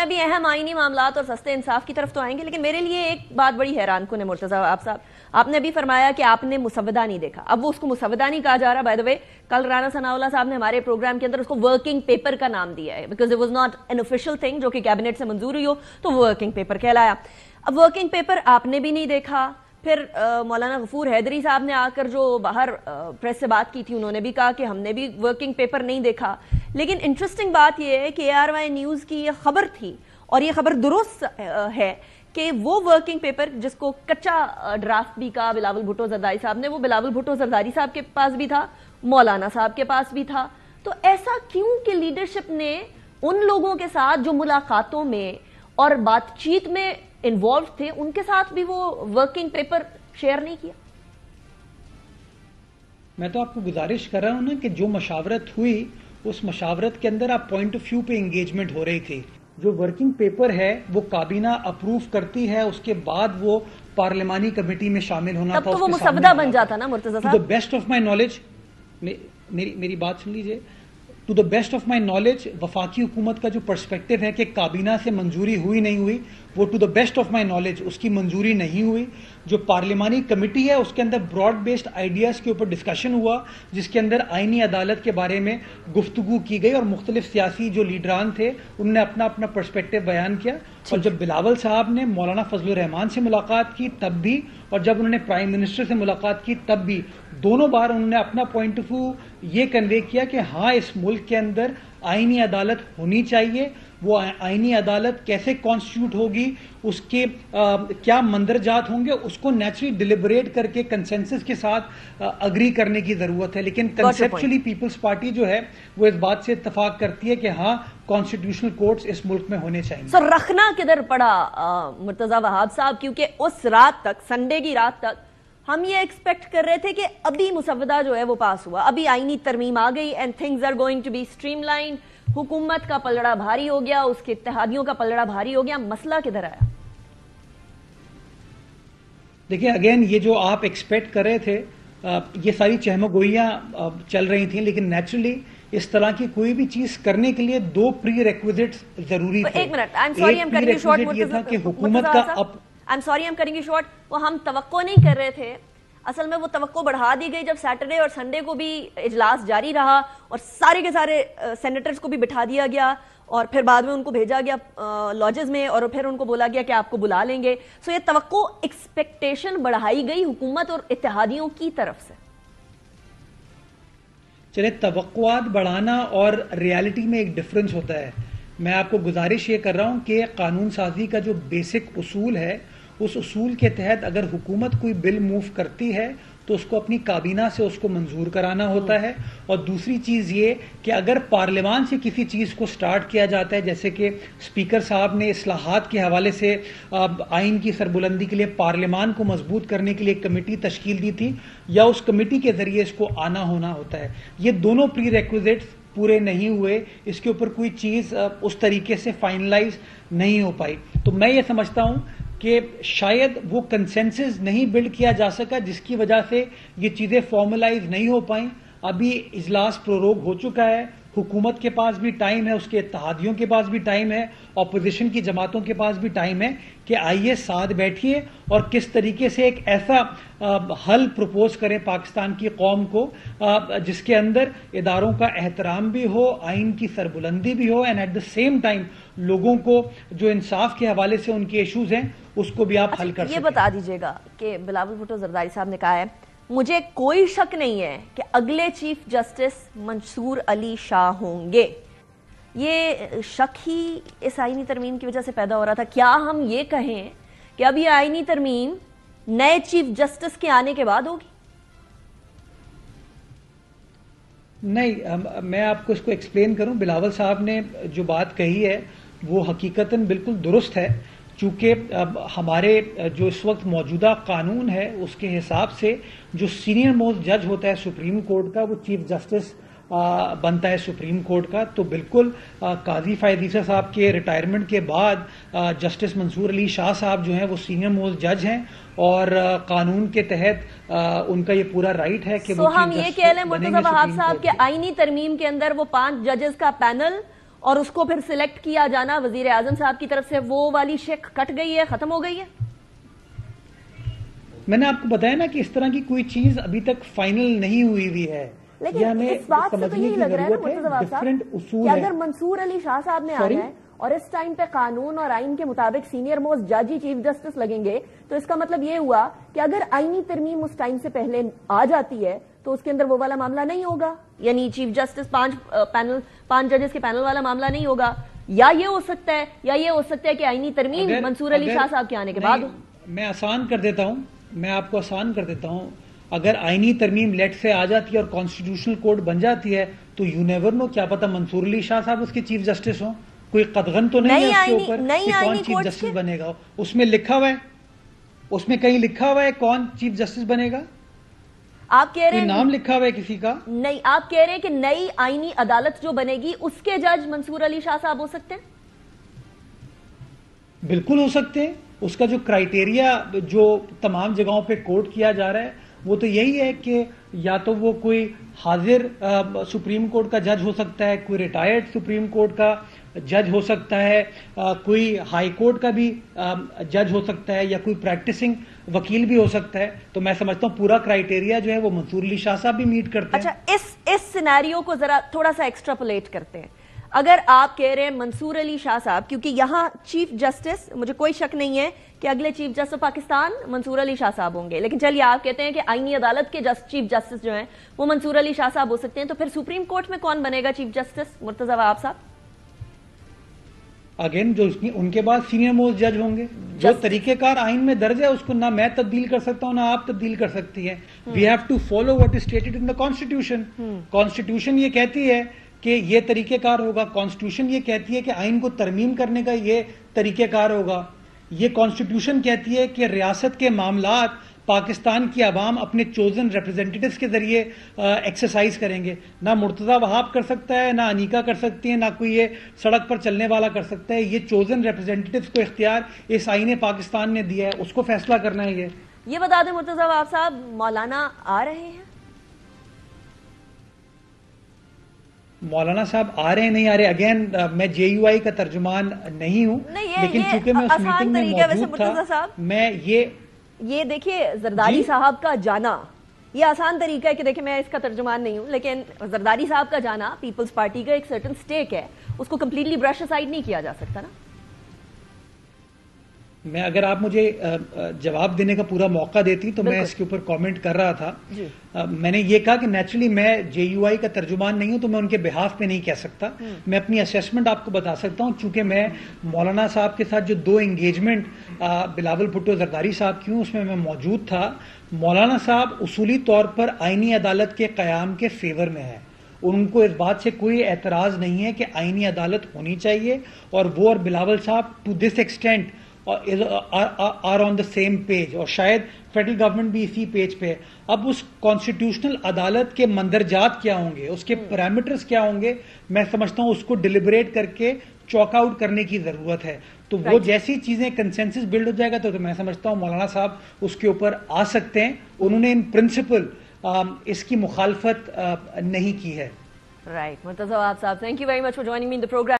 ابھی اہم آئینی معاملات اور سستے انصاف کی طرف تو آئیں گے، لیکن میرے لیے ایک بات بڑی حیران کن ہے مرتضیٰ وہاب صاحب. آپ نے ابھی فرمایا کہ آپ نے مسودہ نہیں دیکھا. اب وہ اس کو مسودہ نہیں کہا جا رہا. بائی دا وے کل رانا ثناءاللہ صاحب نے ہمارے پروگرام کے اندر اس کو ورکنگ پیپر کا نام دیا ہے، because it was not an official thing جو کہ کیبنٹ سے منظور ہوئی ہو تو ورکنگ پیپر کہلایا. اب ورکنگ پیپر آپ نے بھی نہیں دیکھا. پھر مولانا غفور حیدری صاحب نے آ کر جو باہر پریس سے بات کی تھی انہوں نے بھی کہا کہ ہم نے بھی ورکنگ پیپر نہیں دیکھا. لیکن انٹرسٹنگ بات یہ ہے کہ ARY نیوز کی یہ خبر تھی اور یہ خبر درست ہے کہ وہ ورکنگ پیپر جس کو کچا ڈرافٹ بھی کہا بلاول بھٹو زرداری صاحب نے، وہ بلاول بھٹو زرداری صاحب کے پاس بھی تھا، مولانا صاحب کے پاس بھی تھا. تو ایسا کیوں کہ لیڈرشپ نے ان لوگوں کے ساتھ جو ملاقاتوں میں اور بات چیت میں انوالو تھے ان کے ساتھ بھی وہ ورکنگ پیپر شیئر نہیں کیا؟ میں تو آپ کو گزارش کر رہا ہوں نا کہ جو مشاورت ہوئی اس مشاورت کے اندر آپ پوائنٹ آف ویو پہ انگیجمنٹ ہو رہی تھی. جو ورکنگ پیپر ہے وہ کابینہ اپروو کرتی ہے، اس کے بعد وہ پارلیمانی کمیٹی میں شامل ہونا تھا. تب تو وہ مسودہ بن جاتا نا Murtaza sahib. To the best of my knowledge, میری بات سن لیجئے، to the best of my knowledge وفاقی حکومت کا جو پرسپیکٹو ہے کہ کابینہ سے منظوری ہوئی نہیں ہوئی، وہ to the best of my knowledge اس کی منظوری نہیں ہوئی. جو پارلیمانی کمیٹی ہے اس کے اندر براڈ بیسڈ آئیڈیاز کے اوپر ڈسکشن ہوا، جس کے اندر آئینی عدالت کے بارے میں گفتگو کی گئی اور مختلف سیاسی جو لیڈران تھے انہوں نے اپنا اپنا پرسپیکٹو بیان کیا. اور جب بلاول صاحب نے مولانا فضل الرحمان سے ملاقات کی تب بھی، اور جب انہوں نے پرائم منسٹر سے ملاقات کی تب بھی، دونوں بار انہوں نے اپنا پوائنٹ آف ویو یہ کنوے کیا کہ ہاں اس ملک کے اندر آئینی عدالت ہونی چاہیے. وہ آئینی عدالت کیسے کانسٹیٹیوٹ ہوگی، اس کے کیا مندرجات ہوں گے، اس کو نیچرلی ڈیلیبریٹ کر کے کنسنسس کے ساتھ اگری کرنے کی ضرورت ہے. لیکن کنسیپچولی پیپلز پارٹی جو ہے وہ اس بات سے اتفاق کرتی ہے کہ ہاں کانسٹیٹیوشنل کورٹس اس ملک میں ہونے چاہیے. سر رکھنا کدھر پڑا مرتضیٰ وہاب صاحب؟ کیونکہ اس رات تک، سنڈے کی رات تک ہم یہ ایکسپیکٹ کر رہے تھے کہ ابھی مسودہ جو ہے وہ پاس ہوا، ابھی آئینی ترمیم آ گئی and things are going to be streamline. حکومت کا پلڑا بھاری ہو گیا، اس کے اتحادیوں کا پلڑا بھاری ہو گیا. مسئلہ کدھر آیا؟ دیکھیں اگین یہ جو آپ ایکسپیکٹ کر رہے تھے یہ ساری چہم گوئیاں چل رہی تھیں، لیکن نیچرلی اس طرح کی کوئی بھی چیز کرنے کے لیے دو پری ریکویزٹس ضروری تھے. ایک minute, I am sorry am cutting you short. یہ تھا کہ حکومت کا I am sorry am cutting you short. وہ ہم توقع نہیں کر رہے تھے، اصل میں وہ توقع بڑھا دی گئی جب سیٹرڈے اور سنڈے کو بھی اجلاس جاری رہا اور سارے کے سارے سینیٹرز کو بھی بٹھا دیا گیا اور پھر بعد میں ان کو بھیجا گیا لاجز میں اور پھر ان کو بولا گیا کہ آپ کو بلا لیں گے. سو یہ توقع ایکسپیکٹیشن بڑھائی گئی حکومت اور اتحادیوں کی طرف سے. چلے توقعات بڑھانا اور ریالٹی میں ایک ڈفرنس ہوتا ہے. میں آپ کو گزارش یہ کر رہا ہوں کہ قانون سازی کا جو بیسک اصول ہے اس اصول کے تحت اگر حکومت کوئی بل موو کرتی ہے تو اس کو اپنی کابینہ سے اس کو منظور کرانا ہوتا ہے. اور دوسری چیز یہ کہ اگر پارلیمان سے کسی چیز کو سٹارٹ کیا جاتا ہے، جیسے کہ اسپیکر صاحب نے اصلاحات کے حوالے سے آئین کی سربلندی کے لیے پارلیمان کو مضبوط کرنے کے لیے ایک کمیٹی تشکیل دی تھی، یا اس کمیٹی کے ذریعے اس کو آنا ہونا ہوتا ہے. یہ دونوں پری ریکویزٹس پورے نہیں ہوئے، اس کے اوپر کوئی چیز اس طریقے سے فائنلائز نہیں ہو پائی. تو میں یہ سمجھتا ہوں کہ شاید وہ کنسنسس نہیں بلڈ کیا جا سکا جس کی وجہ سے یہ چیزیں فارملائز نہیں ہو پائیں. ابھی اجلاس پروروگ ہو چکا ہے، حکومت کے پاس بھی ٹائم ہے، اس کے اتحادیوں کے پاس بھی ٹائم ہے، اپوزیشن کی جماعتوں کے پاس بھی ٹائم ہے کہ آئیے ساتھ بیٹھیے اور کس طریقے سے ایک ایسا حل پروپوز کریں پاکستان کی قوم کو جس کے اندر اداروں کا احترام بھی ہو، آئین کی سربلندی بھی ہو، and at the same time لوگوں کو جو انصاف کے حوالے سے ان کے ایشوز ہیں اس کو بھی آپ حل کر سکیں. یہ بتا دیجیے گا کہ بلاول بھٹو زرداری صاحب نے کہا ہے مجھے کوئی شک نہیں ہے کہ اگلے چیف جسٹس منصور علی شاہ ہوں گے. یہ شک ہی اس آئینی ترمیم کی وجہ سے پیدا ہو رہا تھا. کیا ہم یہ کہیں کہ اب یہ آئینی ترمیم نئے چیف جسٹس کے آنے کے بعد ہوگی؟ نہیں، میں آپ کو اس کو ایکسپلین کروں. بلاول صاحب نے جو بات کہی ہے وہ حقیقتاً بالکل درست ہے. چونکہ ہمارے جو اس وقت موجودہ قانون ہے اس کے حساب سے جو سینئر موسٹ جج ہوتا ہے سپریم کورٹ کا وہ چیف جسٹس بنتا ہے سپریم کورٹ کا. تو بالکل قاضی فائز عیسیٰ صاحب کے ریٹائرمنٹ کے بعد جسٹس منصور علی شاہ صاحب جو ہیں وہ سینئر موسٹ جج ہیں اور قانون کے تحت ان کا یہ پورا رائٹ ہے کہ ہم یہ کہہ لیں مرتضیٰ وہاب صاحب کے آئینی ترمیم کے اندر وہ 5 ججز کا پینل اور اس کو پھر سلیکٹ کیا جانا وزیر اعظم صاحب کی طرف سے، وہ والی شک کٹ گئی ہے، ختم ہو گئی ہے؟ میں نے آپ کو بتایا نا کہ اس طرح کی کوئی چیز ابھی تک فائنل نہیں ہوئی ہے، لیکن اس بات سے تو یہی لگ رہا ہے نا مرتضی عباس صاحب کہ اگر منصور علی شاہ صاحب نے آنا ہے اور اس ٹائم پہ قانون اور آئین کے مطابق سینئر موسٹ جج ہی چیف جسٹس لگیں گے، تو اس کا مطلب یہ ہوا کہ اگر آئینی ترمیم اس ٹائم سے پہلے آ جاتی ہے تو اس کے اندر وہ والا معاملہ نہیں ہوگا، یعنی چیف جسٹس 5 ججز کے پینل والا معاملہ نہیں ہوگا، یا یہ ہو سکتا ہے یہ ہو سکتا ہے کہ آئینی ترمیم منصور علی شاہ صاحب کے آنے کے بعد ہو۔ میں آسان کر دیتا ہوں، میں آپ کو آسان کر دیتا ہوں، اگر آئینی ترمیم لیٹ سے آ جاتی ہے اور کانسٹیٹیوشنل کوڈ بن جاتی ہے تو یو نیور نو، کیا پتا منصور علی شاہ صاحب اس کے چیف جسٹس ہوں، کوئی قدغن تو نہیں ہے اس کے اوپر کہ کون چیف جسٹس بنے گا۔ اس میں لکھا ہوا ہے، اس میں کہیں لکھا ہوا ہے کون چیف جسٹس بنے گا؟ آپ کہہ رہے ہیں نام لکھا ہوا ہے کسی کا؟ نہیں، آپ کہہ رہے ہیں کہ نئی آئینی عدالت جو بنے گی اس کے جج منصور علی شاہ صاحب ہو سکتے ہیں؟ بالکل ہو سکتے ہیں۔ اس کا جو کرائیٹیریا جو تمام جگہوں پہ کوٹ کیا جا رہا ہے وہ تو یہی ہے کہ یا تو وہ کوئی حاضر سپریم کورٹ کا جج ہو سکتا ہے، کوئی ریٹائرڈ سپریم کورٹ کا جج ہو سکتا ہے، کوئی ہائی کورٹ کا بھی جج ہو سکتا ہے، یا کوئی پریکٹسنگ وکیل بھی ہو سکتا ہے۔ تو میں سمجھتا ہوں پورا کرائیٹیریا جو ہے وہ منصور علی شاہ صاحب بھی میٹ کرتے ہیں۔ اچھا، اس سینیریو کو ذرا تھوڑا سا ایکسٹراپولیٹ کرتے ہیں۔ اگر آپ کہہ رہے ہیں منصور علی شاہ صاحب، کیونکہ یہاں چیف جسٹس مجھے کوئی شک نہیں ہے کہ اگلے چیف جسٹس پاکستان منصور علی شاہ صاحب ہوں گے، لیکن چلیے آپ کہتے ہیں کہ آئینی عدالت کے چیف جسٹس جو ہیں وہ منصور علی شاہ صاحب ہو سکتے ہیں، تو پھر سپریم کورٹ میں کون بنے گا چیف جسٹس مرتضی وہاب صاحب؟ اگین جو ان کے بعد سینئر موسٹ جج ہوں گے۔ جو طریقہ کار آئین میں درج ہے اس کو نہ میں تبدیل کر سکتا ہوں نہ آپ تبدیل کر سکتی ہیں۔ We have to follow what is stated in the constitution. Constitution یہ کہتی ہے کہ یہ طریقہ کار ہوگا، کانسٹیٹیوشن یہ کہتی ہے کہ آئین کو ترمیم کرنے کا یہ طریقہ کار ہوگا، یہ کانسٹیٹیوشن کہتی ہے کہ ریاست کے معاملات پاکستان کی عوام اپنے چوزن ریپرزینٹیٹیوز کے ذریعے ایکسرسائز کریں گے۔ نہ مرتضی وہاب کر سکتا ہے، نہ انیکا کر سکتی ہے، نہ کوئی یہ سڑک پر چلنے والا کر سکتا ہے۔ یہ چوزن ریپرزینٹیٹیوز کو اختیار اس آئین پاکستان نے دیا ہے، اس کو فیصلہ کرنا ہے۔ یہ بتا دیں مرتضی وہاب صاحب، مولانا آ رہے ہیں؟ مولانا صاحب آ رہے ہیں نہیں آ رہے، اگین میں جے یو آئی کا ترجمان نہیں ہوں، لیکن چونکہ میں اس میٹنگ میں موجود تھا، میں یہ دیکھیے زرداری صاحب کا جانا، یہ آسان طریقہ ہے کہ دیکھیں میں اس کا ترجمان نہیں ہوں، لیکن زرداری صاحب کا جانا پیپلز پارٹی کا ایک سرٹن سٹیک ہے، اس کو کمپلیٹلی برش اسائیڈ نہیں کیا جا سکتا نا۔ میں اگر آپ مجھے جواب دینے کا پورا موقع دیتی تو میں اس کے اوپر کامنٹ کر رہا تھا۔ میں نے یہ کہا کہ نیچرلی میں جے یو آئی کا ترجمان نہیں ہوں تو میں ان کے بہاف پہ نہیں کہہ سکتا، میں اپنی اسیسمنٹ آپ کو بتا سکتا ہوں، چونکہ میں مولانا صاحب کے ساتھ جو 2 انگیجمنٹ بلاول بھٹو زرداری صاحب کی ہوں اس میں میں موجود تھا۔ مولانا صاحب اصولی طور پر آئینی عدالت کے قیام کے فیور میں ہے، ان کو اس بات سے کوئی اعتراض نہیں ہے کہ آئینی عدالت ہونی چاہیے، اور وہ اور Bilawal sahib to this extent are on the same page, اور شاید فیڈرل گورنمنٹ بھی اسی پیج پہ ہے۔ اب اس کانسٹیٹیوشنل عدالت کے مندرجات کیا ہوں گے، اس کے پیرامیٹرز کیا ہوں گے، میں سمجھتا ہوں اس کو ڈیلیبریٹ کر کے چوک آؤٹ کرنے کی ضرورت ہے۔ تو وہ جیسی چیزیں کنسنسس بلڈ ہو جائے گا تو میں سمجھتا ہوں مولانا صاحب اس کے اوپر آ سکتے ہیں۔ انہوں نے ان پرنسپل اس کی مخالفت نہیں کی ہے۔ Right, Murtaza Wahab sahib, thank you very much for joining me in the programme.